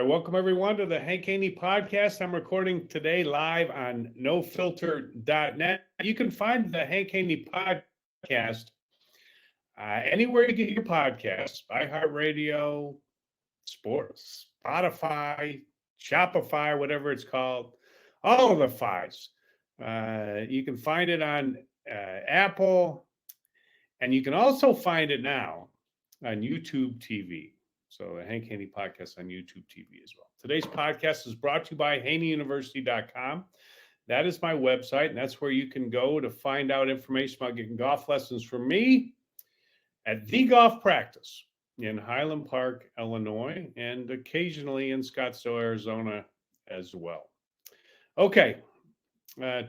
I welcome everyone to the Hank Haney Podcast. I'm recording today live on nofilter.net. You can find the Hank Haney Podcast anywhere you get your podcasts, iHeartRadio, Sports, Spotify, Shopify, whatever it's called, all of the fives. You can find it on Apple, and you can also find it now on YouTube TV. So the Hank Haney Podcast on YouTube TV as well. Today's podcast is brought to you by HaneyUniversity.com. That is my website, and that's where you can go to find out information about getting golf lessons from me at The Golf Practice in Highland Park, Illinois, and occasionally in Scottsdale, Arizona as well. Okay,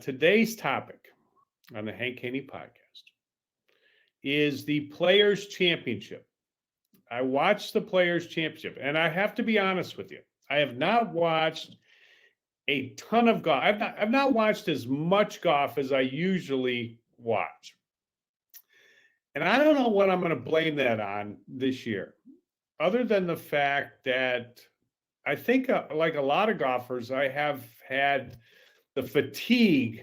today's topic on the Hank Haney Podcast is the Players' Championship. I watched the Players' Championship, and I have to be honest with you. I have not watched a ton of golf. I've not watched as much golf as I usually watch. And I don't know what I'm going to blame that on this year, other than the fact that I think, like a lot of golfers, I have had the fatigue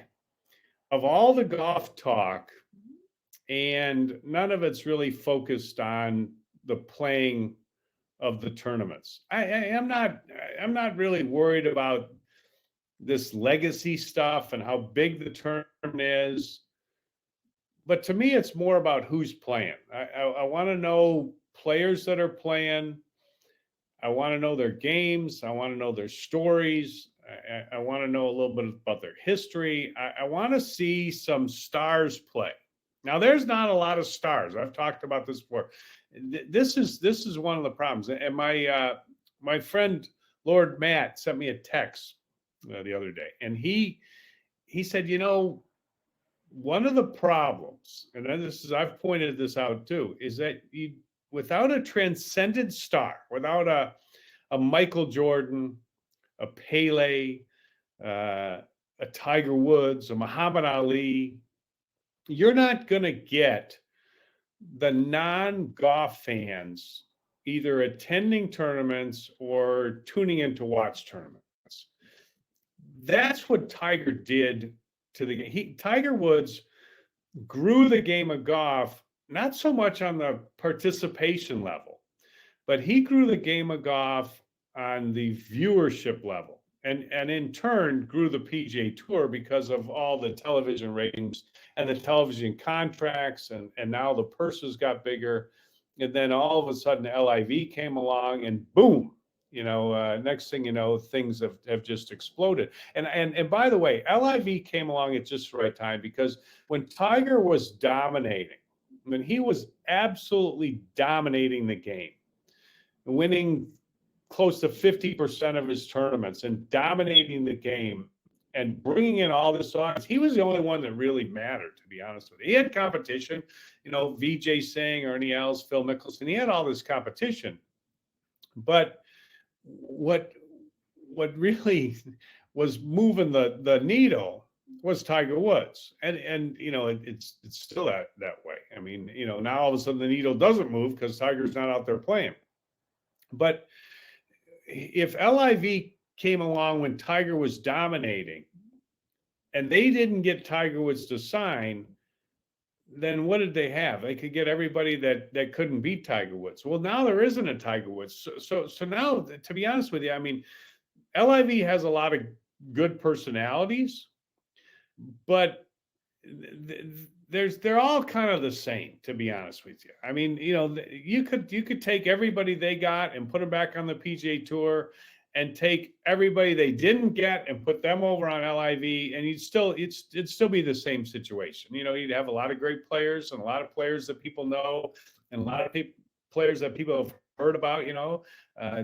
of all the golf talk, and none of it's really focused on the playing of the tournaments. I'm not really worried about this legacy stuff and how big the tournament is. But to me, it's more about who's playing. I want to know players that are playing. I want to know their games. I want to know their stories. I want to know a little bit about their history. I want to see some stars play. Now, there's not a lot of stars. I've talked about this before. This is one of the problems. And my friend Lord Matt sent me a text the other day, and he said, one of the problems, and I've pointed this out too, is that without a transcendent star, without a Michael Jordan, a Pele, a Tiger Woods, a Muhammad Ali, you're not going to get the non-golf fans either attending tournaments or tuning in to watch tournaments. That's what Tiger did to the game. Tiger Woods grew the game of golf, not so much on the participation level, but he grew the game of golf on the viewership level. And in turn grew the PGA Tour because of all the television ratings and the television contracts, and now the purses got bigger. And then all of a sudden LIV came along, and boom, next thing you know, things have just exploded. And by the way, LIV came along at just the right time, because when Tiger was dominating, when he was absolutely dominating the game, winning close to 50% of his tournaments and dominating the game and bringing in all this audience, he was the only one that really mattered, to be honest with you. He had competition, Vijay Singh, Ernie Els, Phil Mickelson. He had all this competition. But what really was moving the needle was Tiger Woods. And it's still that way. I mean, now all of a sudden the needle doesn't move because Tiger's not out there playing. But if LIV came along when Tiger was dominating and they didn't get Tiger Woods to sign, then what did they have? They could get everybody that couldn't beat Tiger Woods. Well, now there isn't a Tiger Woods. So now, to be honest with you, I mean, LIV has a lot of good personalities, but they're all kind of the same, to be honest with you. I mean, you could take everybody they got and put them back on the PGA Tour, and take everybody they didn't get and put them over on LIV, and it'd still be the same situation. You'd have a lot of great players and a lot of players that people know, and a lot of players that people have heard about.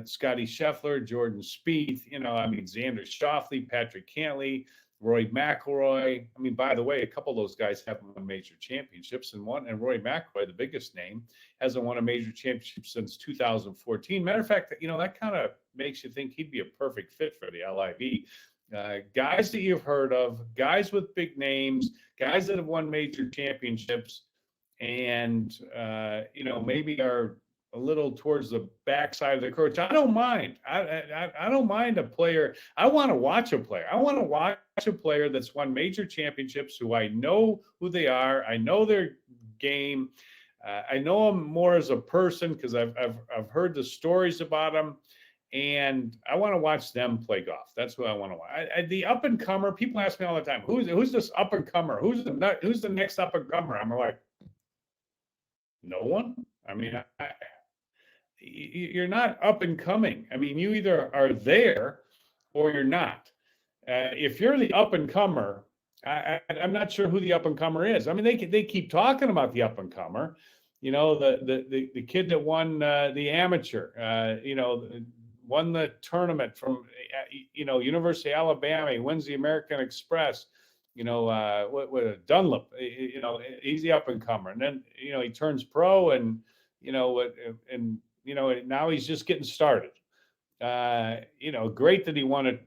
Scotty Scheffler, Jordan Spieth. Xander Schauffele, Patrick Cantlay, Rory McIlroy. I mean, by the way, a couple of those guys haven't won major championships, and Rory McIlroy, the biggest name, hasn't won a major championship since 2014. Matter of fact, that kind of makes you think he'd be a perfect fit for the LIV. Guys that you've heard of, guys with big names, guys that have won major championships, and maybe are a little towards the backside of the court. I don't mind. I don't mind a player. I want to watch a player. I want to watch a player that's won major championships, who I know who they are. I know their game. I know them more as a person because I've heard the stories about them, and I want to watch them play golf. That's what I want to watch. The up and comer. People ask me all the time, who's this up and comer? Who's the next up and comer? I'm like, no one. I mean, you're not up and coming. I mean, you either are there or you're not. If you're the up and comer, I'm not sure who the up and comer is. I mean, they keep talking about the up and comer. You know, the kid that won the amateur. You know, won the tournament from University of Alabama. He wins the American Express. You know, what Dunlop. You know, he's the up and comer, and then he turns pro, and now he's just getting started. Great that he won an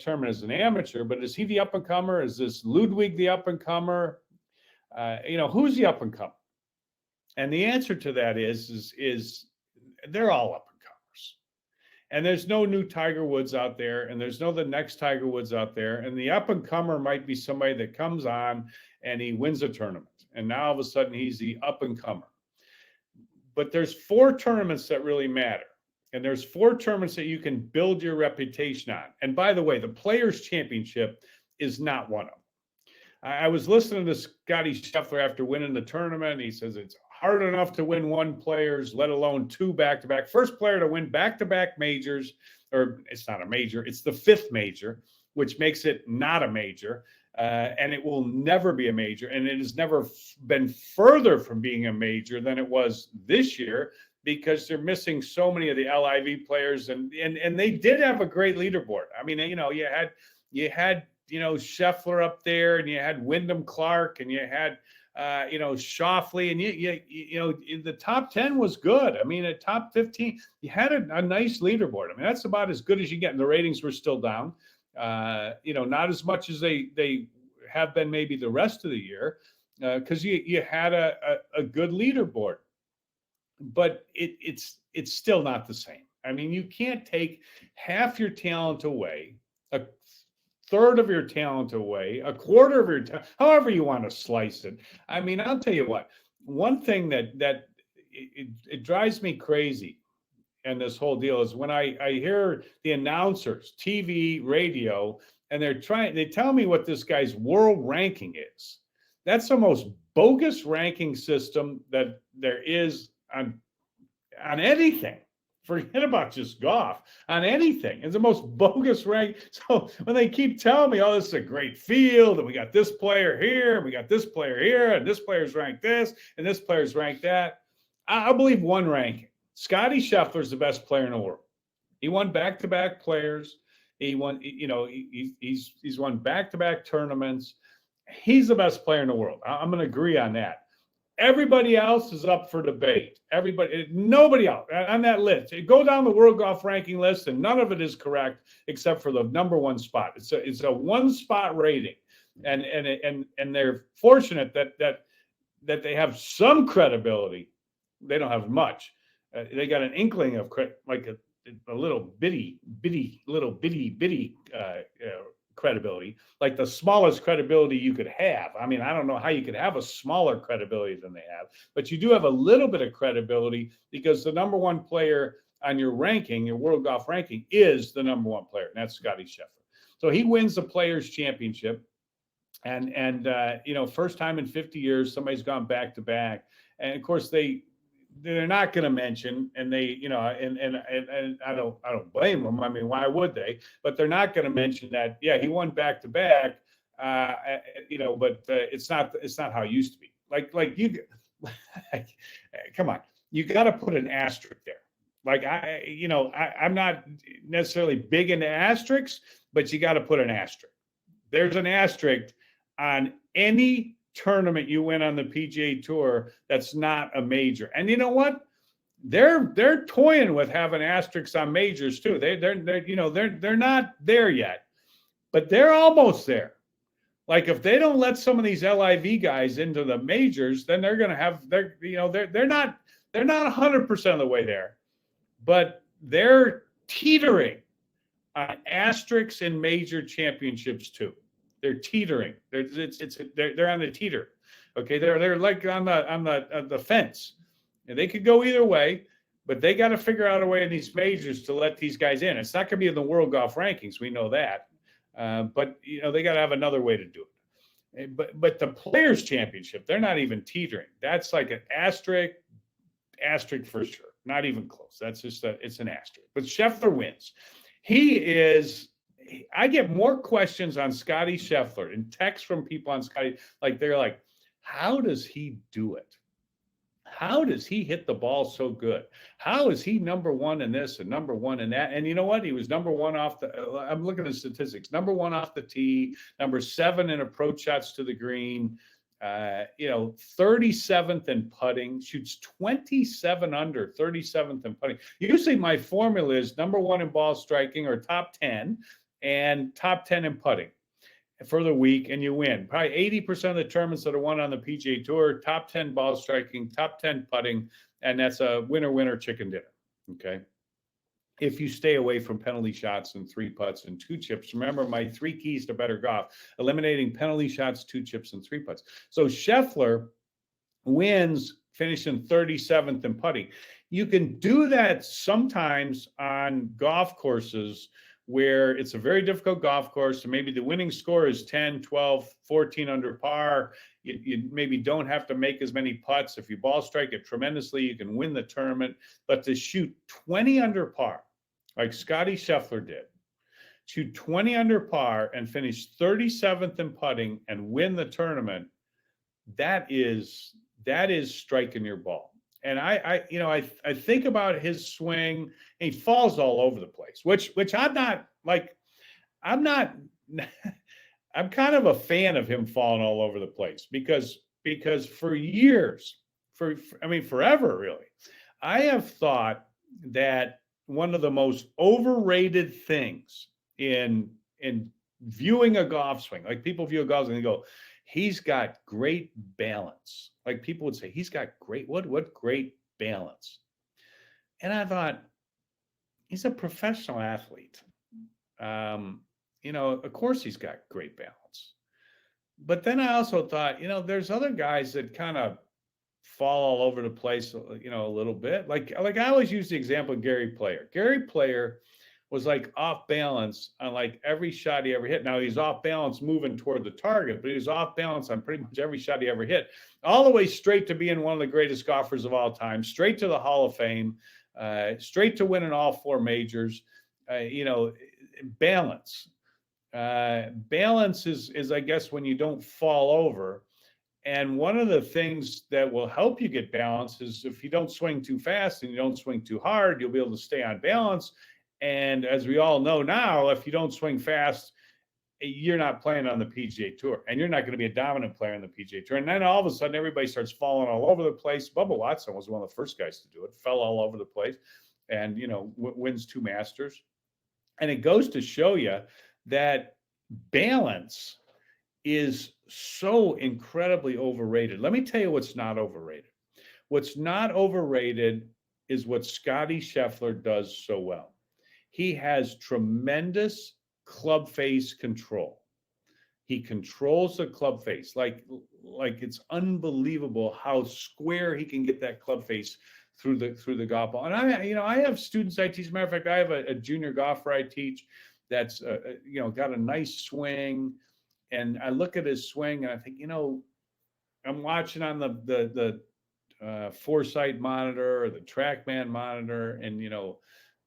tournament as an amateur, but is he the up and comer? Is this Ludwig the up and comer? Who's the up and comer? And the answer to that is they're all up and comers. And there's no new Tiger Woods out there, and there's no the next Tiger Woods out there. And the up and comer might be somebody that comes on and he wins a tournament, and now all of a sudden he's the up and comer. But there's 4 tournaments that really matter. And there's 4 tournaments that you can build your reputation on. And by the way, the Players' Championship is not one of them. I was listening to Scotty Scheffler after winning the tournament. He says it's hard enough to win 1 Players, let alone 2 back-to-back. First player to win back-to-back majors, or it's not a major, it's the 5th major, which makes it not a major. And it will never be a major. And it has never been further from being a major than it was this year, because they're missing so many of the LIV players. And they did have a great leaderboard. I mean, you had Scheffler up there, and you had Wyndham Clark, and you had Schauffele, and the top 10 was good. I mean, at top 15, you had a nice leaderboard. I mean, that's about as good as you get. And the ratings were still down. Not as much as they have been maybe the rest of the year, because you had a good leaderboard, but it's still not the same. I mean, you can't take half your talent away, a third of your talent away, a quarter of your talent, however you want to slice it. I mean, I'll tell you what, one thing that it drives me crazy. And this whole deal is when I hear the announcers, TV, radio, and they tell me what this guy's world ranking is. That's the most bogus ranking system that there is on anything. Forget about just golf, on anything. It's the most bogus rank. So when they keep telling me, oh, this is a great field, and we got this player here, and we got this player here, and this player's ranked this, and this player's ranked that, I believe one ranking. Scotty Scheffler is the best player in the world. He won back-to-back players. He won, he's won back-to-back tournaments. He's the best player in the world. I'm going to agree on that. Everybody else is up for debate. Nobody else on that list. Go down the world golf ranking list, and none of it is correct except for the number 1 spot. It's a 1-spot rating, and they're fortunate that they have some credibility. They don't have much. They got an inkling of like a little bitty credibility, like the smallest credibility you could have. I mean, I don't know how you could have a smaller credibility than they have, but you do have a little bit of credibility because the number 1 player on your ranking, your world golf ranking, is the number 1 player, and that's Scotty Scheffler. So he wins the Players' Championship, and first time in 50 years somebody's gone back to back, and of course they're not going to mention, and they, and I don't blame them. I mean, why would they? But they're not going to mention that. Yeah, he won back to back. But it's not how it used to be. Like you, come on, you got to put an asterisk there. Like I'm not necessarily big into asterisks, but you got to put an asterisk. There's an asterisk on any tournament you win on the PGA Tour that's not a major. And you know what? They're toying with having asterisks on majors too. They're not there yet, but they're almost there. Like if they don't let some of these LIV guys into the majors, then they're going to have they're not They're not 100% of the way there, but they're teetering on asterisks in major championships too. They're teetering. They're on the teeter. Okay, they're like on the fence, and they could go either way, but they got to figure out a way in these majors to let these guys in. It's not going to be in the world golf rankings. We know that, but they got to have another way to do it. But the Players Championship, they're not even teetering. That's like an asterisk for sure. Not even close. That's just it's an asterisk. But Scheffler wins. I get more questions on Scotty Scheffler and texts from people on Scotty. Like, they're like, how does he do it? How does he hit the ball so good? How is he number one in this and number one in that? And you know what? He was number one I'm looking at the statistics, number one off the tee, number 7 in approach shots to the green, 37th in putting, shoots 27 under, 37th in putting. Usually my formula is number 1 in ball striking or top 10 and top 10 in putting for the week, and you win. Probably 80% of the tournaments that are won on the PGA Tour, top 10 ball striking, top 10 putting, and that's a winner chicken dinner. Okay. If you stay away from penalty shots and 3 putts and 2 chips, remember my 3 keys to better golf: eliminating penalty shots, 2 chips, and 3 putts. So Scheffler wins, finishing 37th in putting. You can do that sometimes on golf courses where it's a very difficult golf course, so maybe the winning score is 10, 12, 14 under par. You maybe don't have to make as many putts. If you ball strike it tremendously, you can win the tournament. But to shoot 20 under par, like Scotty Scheffler did, shoot 20 under par and finish 37th in putting and win the tournament, that is striking your ball. And I think about his swing, and he falls all over the place, which I'm kind of a fan of him falling all over the place because for years, forever really, I have thought that one of the most overrated things in viewing a golf swing, like people view a golf swing and they go, he's got great balance. Like people would say, he's got what great balance. And I thought, he's a professional athlete. Of course he's got great balance. But then I also thought, there's other guys that kind of fall all over the place, a little bit. Like I always use the example of Gary Player. Gary Player was like off balance on like every shot he ever hit. Now he's off balance moving toward the target, but he was off balance on pretty much every shot he ever hit, all the way straight to being one of the greatest golfers of all time, straight to the Hall of Fame, straight to winning all 4 majors. Balance. Balance is, I guess, when you don't fall over. And one of the things that will help you get balance is if you don't swing too fast and you don't swing too hard, you'll be able to stay on balance. And as we all know now, if you don't swing fast, you're not playing on the PGA Tour, and you're not going to be a dominant player on the PGA Tour. And then all of a sudden, everybody starts falling all over the place. Bubba Watson was one of the first guys to do it, fell all over the place, and wins 2 Masters. And it goes to show you that balance is so incredibly overrated. Let me tell you what's not overrated. What's not overrated is what Scotty Scheffler does so well. He has tremendous club face control. He controls the club face. Like it's unbelievable how square he can get that club face through the golf ball. And I have students I teach. As a matter of fact, I have a junior golfer I teach that's got a nice swing, and I look at his swing and I think, I'm watching on the Foresight monitor or the TrackMan monitor, and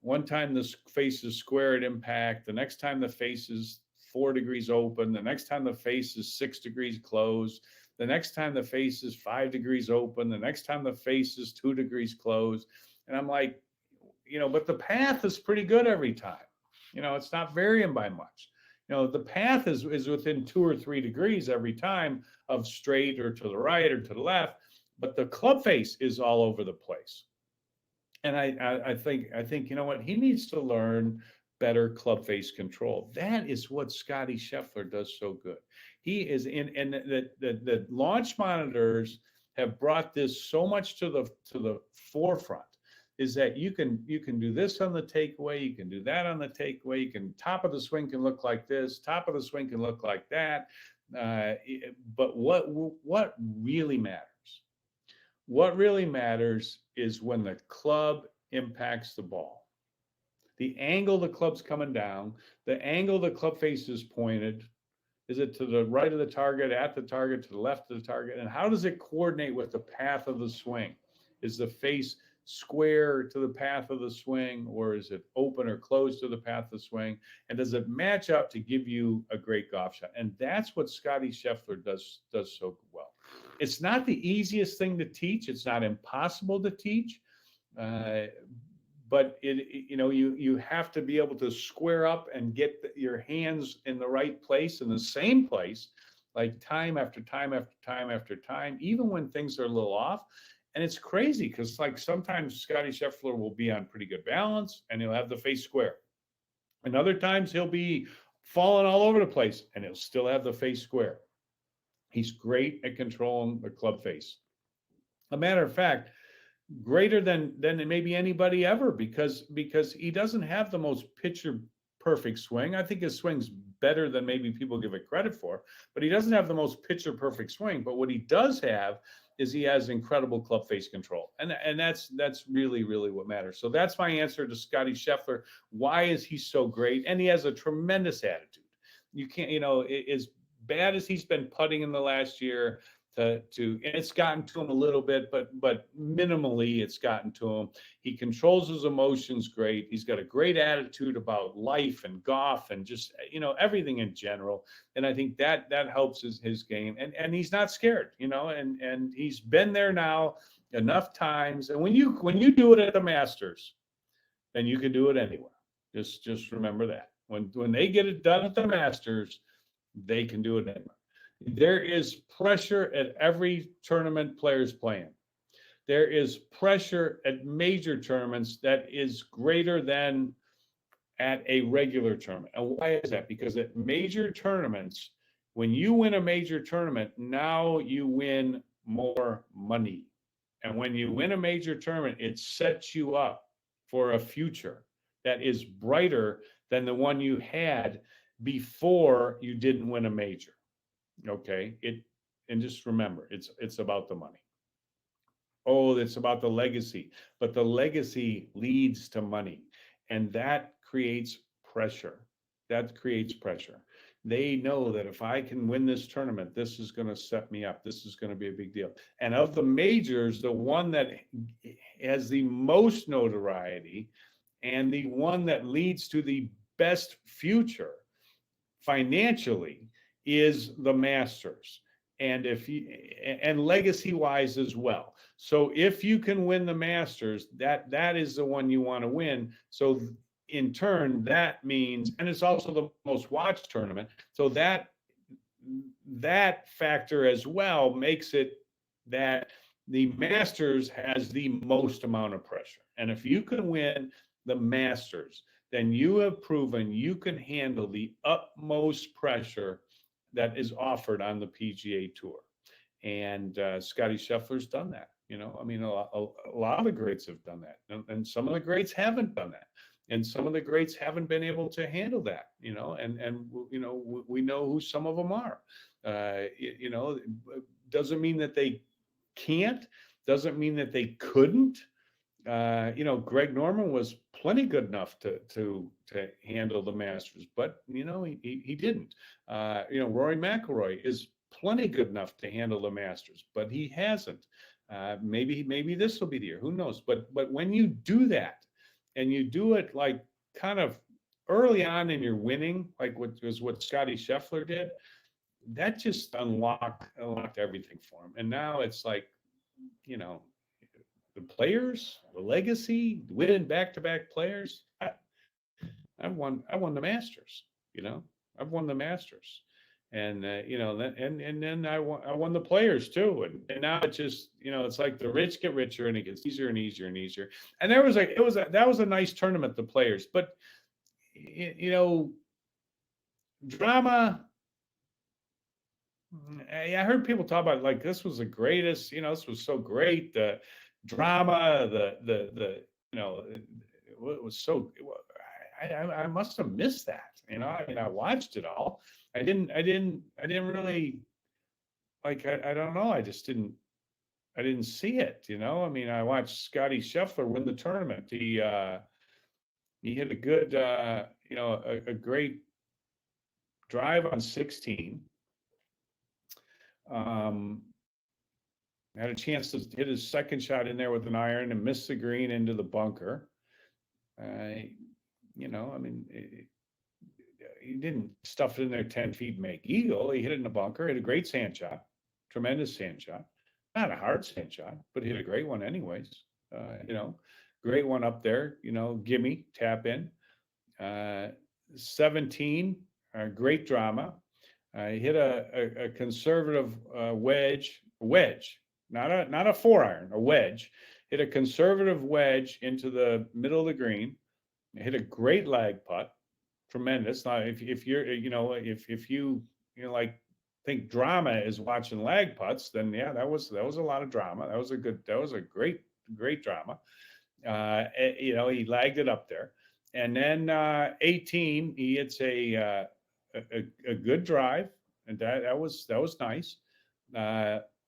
one time the face is square at impact, the next time the face is 4 degrees open, the next time the face is 6 degrees closed, the next time the face is 5 degrees open, the next time the face is 2 degrees closed. And I'm like, but the path is pretty good every time. It's not varying by much. The path is within 2 or 3 degrees every time of straight or to the right or to the left, but the club face is all over the place. And I think he needs to learn better club face control. That is what Scotty Scheffler does so good. He is the launch monitors have brought this so much to the forefront, is that you can do this on the takeaway, you can do that on the takeaway, you can top of the swing can look like this, top of the swing can look like that. But what really matters? What really matters is when the club impacts the ball. The angle the club's coming down, the angle the club face is pointed. Is it to the right of the target, at the target, to the left of the target? And how does it coordinate with the path of the swing? Is the face square to the path of the swing, or is it open or closed to the path of the swing? And does it match up to give you a great golf shot? And that's what Scottie Scheffler does so well. It's not the easiest thing to teach. It's not impossible to teach. But you have to be able to square up and get your hands in the right place, in the same place, like time after time after time after time, even when things are a little off. And it's crazy because like sometimes Scottie Scheffler will be on pretty good balance and he'll have the face square. And other times he'll be falling all over the place and he'll still have the face square. He's great at controlling the club face. A matter of fact, greater than maybe anybody ever, because he doesn't have the most picture perfect swing. I think his swing's better than maybe people give it credit for, but he doesn't have the most picture perfect swing. But what he does have is he has incredible club face control. And that's really, really what matters. So that's my answer to Scottie Scheffler. Why is he so great? And he has a tremendous attitude. You can't, as bad as he's been putting in the last year, and it's gotten to him a little bit, but minimally it's gotten to him. He controls his emotions great. He's got a great attitude about life and golf and just, everything in general. And I think that helps his game. And he's not scared, and he's been there now enough times. And when you do it at the Masters, then you can do it anywhere. Just remember that. When they get it done at the Masters, they can do it anywhere. There is pressure at every tournament players playing. There is pressure at major tournaments that is greater than at a regular tournament. And why is that? Because at major tournaments, when you win a major tournament, now you win more money. And when you win a major tournament, it sets you up for a future that is brighter than the one you had before you didn't win a major. Okay, and just remember, it's about the money. Oh, it's about the legacy, but the legacy leads to money, and that creates pressure. They know that if I can win this tournament, this is going to set me up. This is going to be a big deal. And of the majors, the one that has the most notoriety and the one that leads to the best future financially is the Masters, and legacy wise as well. So if you can win the Masters, that is the one you want to win. So in turn, that means, and it's also the most watched tournament. So that factor as well makes it that the Masters has the most amount of pressure. And if you can win the Masters, then you have proven you can handle the utmost pressure that is offered on the PGA Tour. And Scottie Scheffler's done that. A lot of the greats have done that. And some of the greats haven't done that. And some of the greats haven't been able to handle that, and we know who some of them are. Doesn't mean that they can't, doesn't mean that they couldn't. Greg Norman was plenty good enough to handle the Masters, but he didn't. Rory McIlroy is plenty good enough to handle the Masters, but he hasn't. Maybe this will be the year. Who knows? But when you do that, and you do it like kind of early on in your winning, like what Scottie Scheffler did, that just unlocked everything for him. And now it's like, the players, the legacy, winning back-to-back players. I've won the Masters. I've won the Masters, and and then I won the players too. And now it's just it's like the rich get richer, and it gets easier and easier and easier. And that was a nice tournament, the players, but drama I heard people talk about like this was the greatest, this was so great. The drama, the it was so. I must have missed that. I mean, I watched it all. I didn't really like. I don't know. I just didn't. I didn't see it. I mean, I watched Scotty Scheffler win the tournament. He hit a good, a great drive on 16. Um, had a chance to hit his second shot in there with an iron and missed the green into the bunker. I mean, he didn't stuff it in there 10 feet and make eagle. He hit it in the bunker, hit a great sand shot, tremendous sand shot. Not a hard sand shot, but hit a great one anyways. Great one up there, gimme, tap in. 17, great drama. He hit a conservative wedge, not a 4-iron, a wedge. Hit a conservative wedge into the middle of the green. Hit a great lag putt, tremendous. Now, if you're, if you like think drama is watching lag putts, then yeah, that was a lot of drama. That was a great drama. He lagged it up there, and then 18, he hits a good drive, and that was nice.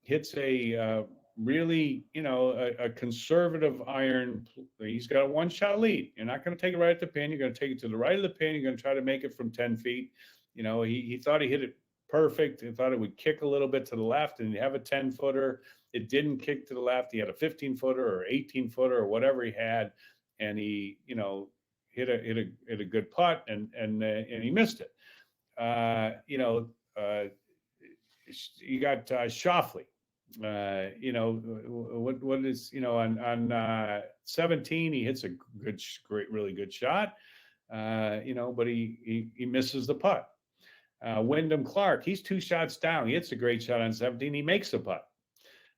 Hits a really, a conservative iron. He's got a 1-shot lead. You're not going to take it right at the pin. You're going to take it to the right of the pin. You're going to try to make it from 10 feet. He thought he hit it perfect. He thought it would kick a little bit to the left and have a 10-footer. It didn't kick to the left. He had a 15-footer or 18-footer or whatever he had, and he, hit a good putt and he missed it. You got Schauffele. What is, on 17, he hits a really good shot, but he misses the putt. Wyndham Clark, he's 2 shots down. He hits a great shot on 17. He makes a putt.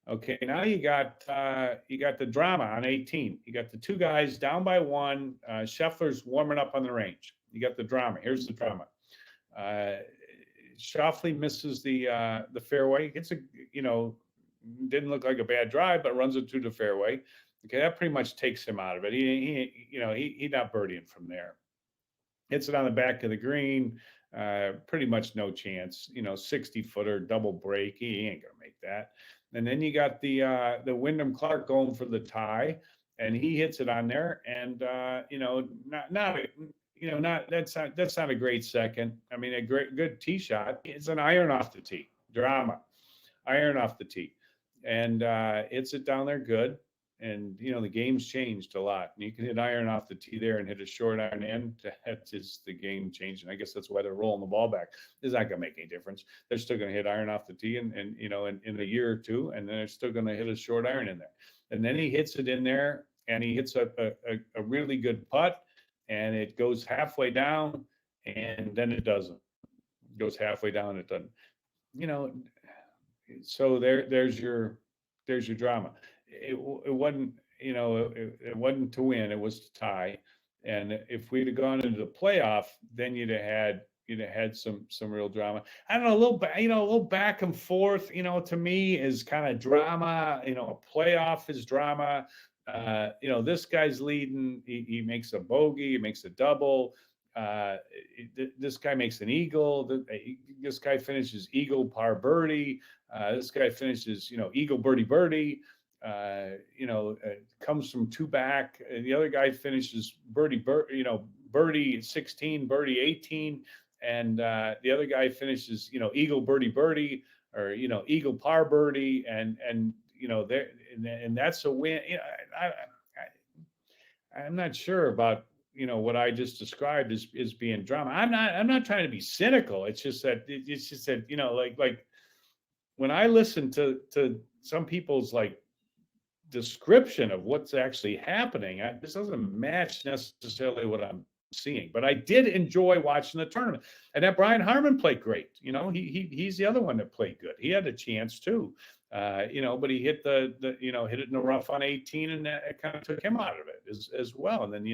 Okay, now you got the drama on 18. You got the 2 guys down by 1. Scheffler's warming up on the range. You got the drama. Here's the drama. Schauffele misses the fairway. It's didn't look like a bad drive, but runs it through the fairway. Okay, that pretty much takes him out of it. He not birdieing from there. Hits it on the back of the green. Pretty much no chance. 60-footer double break. He ain't gonna make that. And then you got the Wyndham Clark going for the tie, and he hits it on there. And that's not a great second. I mean, a good tee shot. It's an iron off the tee. Drama, iron off the tee, and hits it down there good. And the game's changed a lot. And you can hit iron off the tee there and hit a short iron in. That is the game changing. I guess that's why they're rolling the ball back. It's not going to make any difference. They're still going to hit iron off the tee, and in a year or two, and then they're still going to hit a short iron in there. And then he hits it in there, and he hits a really good putt, and it goes halfway down, and then it doesn't. It goes halfway down, it doesn't. So there's your drama. It wasn't, it wasn't to win. It was to tie. And if we'd have gone into the playoff, then you'd have had some real drama. I don't know, a little back and forth. To me is kind of drama. A playoff is drama. This guy's leading. He makes a bogey. He makes a double. This guy makes an eagle. This guy finishes eagle par birdie. This guy finishes, eagle birdie. Comes from 2 back. The other guy finishes birdie 16, birdie 18, and the other guy finishes, eagle birdie, or eagle par birdie, and there, and that's a win. I'm not sure about what I just described as being drama. I'm not trying to be cynical. It's just that like when I listen to some people's description of what's actually happening, this doesn't match necessarily what I'm seeing. But I did enjoy watching the tournament, and that Brian Harman played great. He's the other one that played good. He had a chance too, but he hit hit it in the rough on 18, and that kind of took him out of it as well. And then he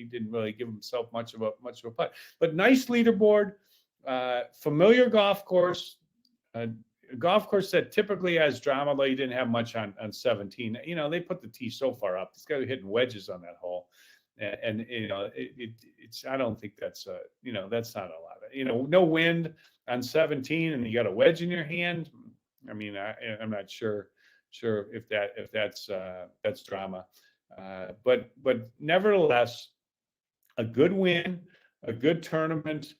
didn't really give himself much of a putt. But nice leaderboard, familiar golf course. a golf course that typically has drama, though you didn't have much on 17. They put the tee so far up. This guy hitting wedges on that hole. And it's I don't think that's that's not a lot of, no wind on 17 and you got a wedge in your hand. I mean, I'm not sure if that's drama. But nevertheless, a good win, a good tournament,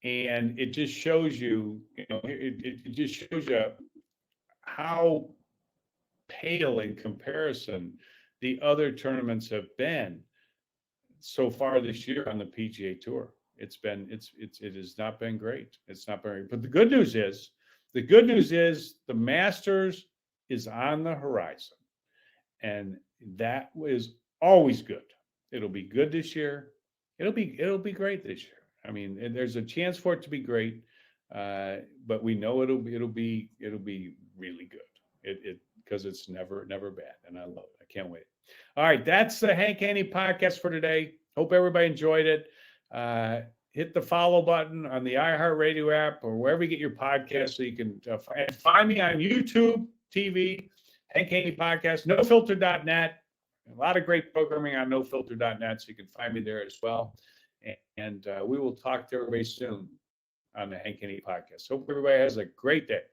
and it just shows you, it just shows you how pale in comparison the other tournaments have been so far this year on the PGA Tour. It has not been great. It's not been great. But the good news is the Masters is on the horizon, and that is always good. It'll be good this year. It'll be great this year. I mean, there's a chance for it to be great, but we know it'll be really good. Because it's never bad, and I love it. I can't wait. All right, that's the Hank Haney Podcast for today. Hope everybody enjoyed it. Hit the follow button on the iHeartRadio app or wherever you get your podcast, so you can find me on YouTube TV, Hank Haney Podcast, nofilter.net. A lot of great programming on nofilter.net, so you can find me there as well. And we will talk to everybody soon on the Hank Haney Podcast. Hope everybody has a great day.